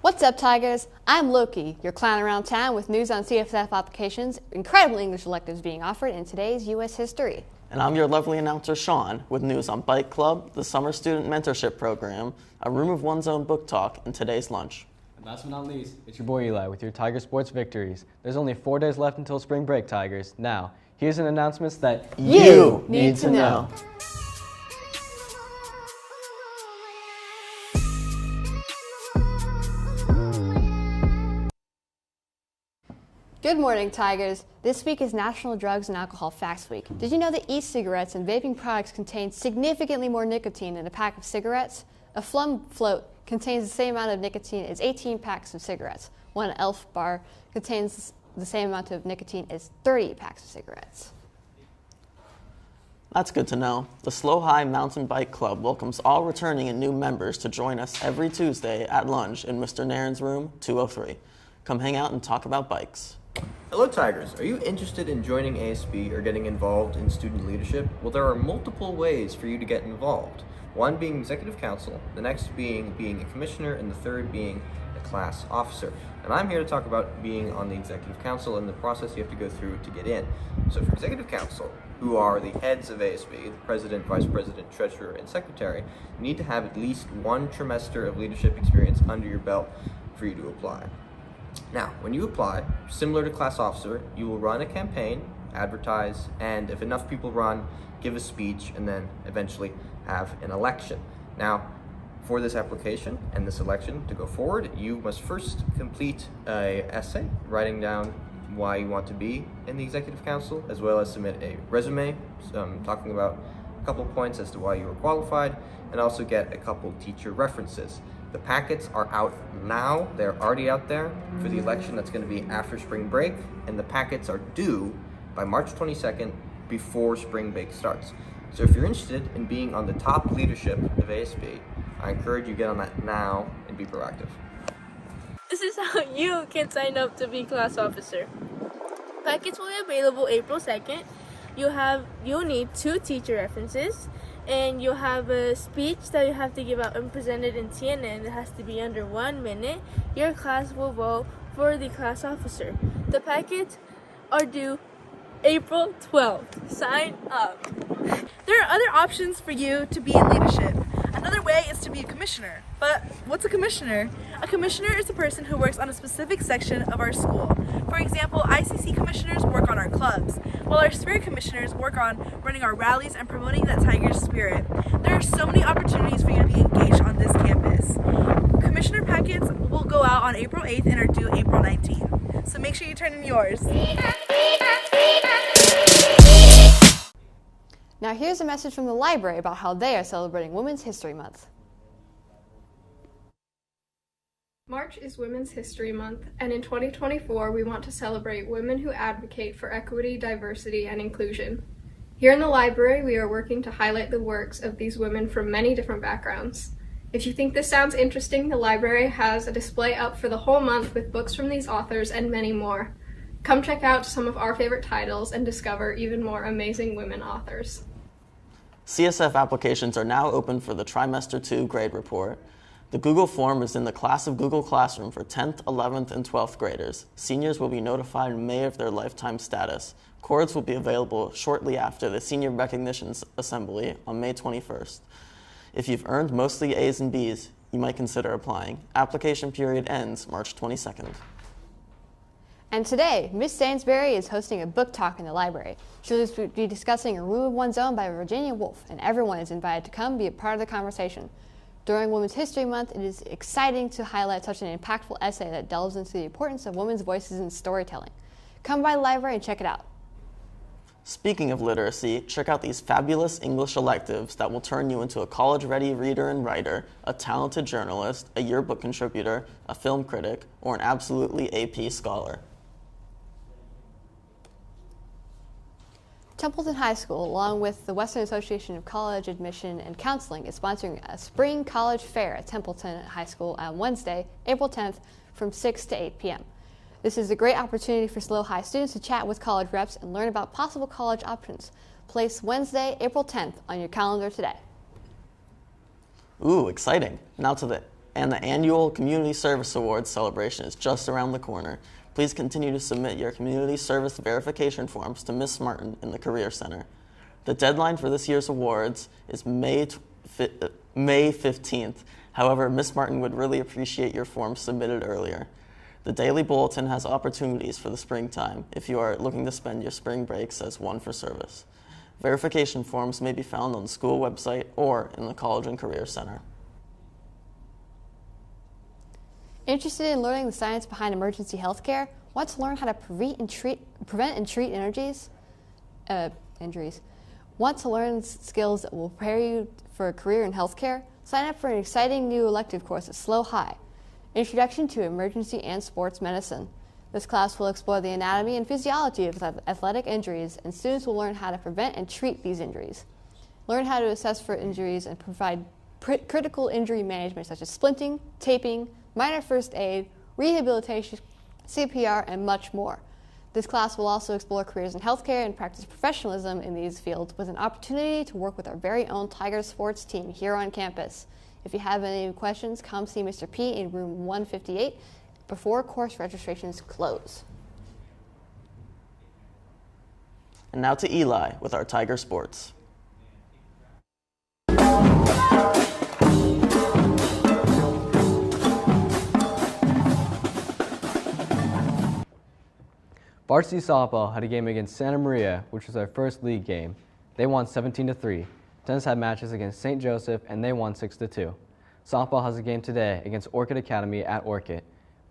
What's up, Tigers? I'm Loki, your clown around town with news on CSF applications, incredible English electives being offered in today's U.S. history. And I'm your lovely announcer, Sean, with news on Bike Club, the Summer Student Mentorship Program, a Room of One's Own book talk, and today's lunch. And last but not least, it's your boy Eli with your Tiger Sports victories. There's only 4 days left until spring break, Tigers. Now, here's an announcement that you need to know. Good morning, Tigers. This week is National Drugs and Alcohol Facts Week. Did you know that e-cigarettes and vaping products contain significantly more nicotine than a pack of cigarettes? A Flum float contains the same amount of nicotine as 18 packs of cigarettes. One Elf bar contains the same amount of nicotine as 30 packs of cigarettes. That's good to know. The Slow High Mountain Bike Club welcomes all returning and new members to join us every Tuesday at lunch in Mr. Nairn's room 203. Come hang out and talk about bikes. Hello Tigers, are you interested in joining ASB or getting involved in student leadership? Well, there are multiple ways for you to get involved. One being executive council, the next being a commissioner, and the third being a class officer. And I'm here to talk about being on the executive council and the process you have to go through to get in. So for executive council, who are the heads of ASB, the president, vice president, treasurer, and secretary, you need to have at least 1 trimester of leadership experience under your belt for you to apply. Now, when you apply, similar to class officer, you will run a campaign, advertise, and if enough people run, give a speech, and then eventually have an election. Now, for this application and this election to go forward, you must first complete an essay writing down why you want to be in the executive council, as well as submit a resume talking about a couple points as to why you were qualified, and also get a couple teacher references. The packets are out now. They're already out there for the election that's going to be after spring break, and the packets are due by March 22nd before spring break starts. So if you're interested in being on the top leadership of ASB, I encourage you to get on that now and be proactive. This is how you can sign up to be class officer. Packets will be available April 2nd. You'll need 2 teacher references, and you'll have a speech that you have to give out and present it in TNN. It has to be under 1 minute. Your class will vote for the class officer. The packets are due April 12th. Sign up. There are other options for you to be in leadership. Another way is to be a commissioner. But what's a commissioner? A commissioner is a person who works on a specific section of our school. For example, ICC commissioners work on our clubs, while our spirit commissioners work on running our rallies and promoting that Tiger spirit. There are so many opportunities for you to be engaged on this campus. Commissioner packets will go out on April 8th and are due April 19th. So make sure you turn in yours. Now here's a message from the library about how they are celebrating Women's History Month. March is Women's History Month, and in 2024 we want to celebrate women who advocate for equity, diversity, and inclusion. Here in the library, we are working to highlight the works of these women from many different backgrounds. If you think this sounds interesting, the library has a display up for the whole month with books from these authors and many more. Come check out some of our favorite titles and discover even more amazing women authors. CSF applications are now open for the Trimester 2 grade report. The Google form is in the class of Google Classroom for 10th, 11th, and 12th graders. Seniors will be notified in May of their lifetime status. Cords will be available shortly after the Senior Recognition Assembly on May 21st. If you've earned mostly A's and B's, you might consider applying. Application period ends March 22nd. And today, Miss Sainsbury is hosting a book talk in the library. She'll be discussing A Room of One's Own by Virginia Woolf, and everyone is invited to come be a part of the conversation. During Women's History Month, it is exciting to highlight such an impactful essay that delves into the importance of women's voices in storytelling. Come by the library and check it out. Speaking of literacy, check out these fabulous English electives that will turn you into a college-ready reader and writer, a talented journalist, a yearbook contributor, a film critic, or an absolutely AP scholar. Templeton High School, along with the Western Association of College Admission and Counseling, is sponsoring a spring college fair at Templeton High School on Wednesday, April 10th from 6 to 8 p.m. This is a great opportunity for SLO High students to chat with college reps and learn about possible college options. Place Wednesday, April 10th on your calendar today. Ooh, exciting. Now to the annual Community Service Awards celebration is just around the corner. Please continue to submit your community service verification forms to Ms. Martin in the Career Center. The deadline for this year's awards is May 15th. However, Ms. Martin would really appreciate your forms submitted earlier. The Daily Bulletin has opportunities for the springtime if you are looking to spend your spring breaks as one for service. Verification forms may be found on the school website or in the College and Career Center. Interested in learning the science behind emergency healthcare? Want to learn how to prevent and treat injuries? Want to learn skills that will prepare you for a career in healthcare? Sign up for an exciting new elective course at SLO High, Introduction to Emergency and Sports Medicine. This class will explore the anatomy and physiology of athletic injuries, and students will learn how to prevent and treat these injuries. Learn how to assess for injuries and provide critical injury management such as splinting, taping, minor first aid, rehabilitation, CPR, and much more. This class will also explore careers in healthcare and practice professionalism in these fields with an opportunity to work with our very own Tiger sports team here on campus. If you have any questions, come see Mr. P in room 158 before course registrations close. And now to Eli with our Tiger Sports. Varsity softball had a game against Santa Maria, which was our first league game. They won 17-3. Tennis had matches against St. Joseph, and they won 6-2. Softball has a game today against Orchid Academy at Orchid.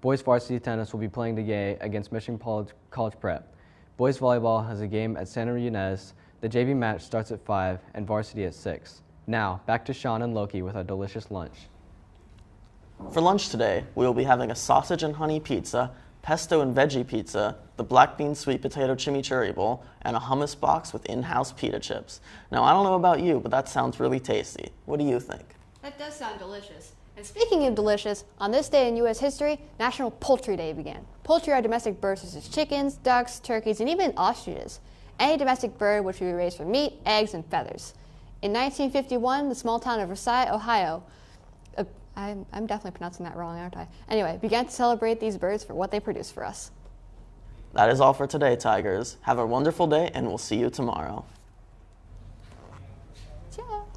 Boys varsity tennis will be playing today against Mission College Prep. Boys volleyball has a game at Santa Ynez. The JV match starts at 5 and varsity at 6. Now, back to Sean and Loki with our delicious lunch. For lunch today, we will be having a sausage and honey pizza, pesto and veggie pizza, the black bean sweet potato chimichurri bowl, and a hummus box with in-house pita chips. Now, I don't know about you, but that sounds really tasty. What do you think? That does sound delicious. And speaking of delicious, on this day in U.S. history, National Poultry Day began. Poultry are domestic birds such as chickens, ducks, turkeys, and even ostriches. Any domestic bird which we raise for meat, eggs, and feathers. In 1951, the small town of Versailles, Ohio, I'm definitely pronouncing that wrong, aren't I? Anyway, began to celebrate these birds for what they produce for us. That is all for today, Tigers. Have a wonderful day, and we'll see you tomorrow. Ciao.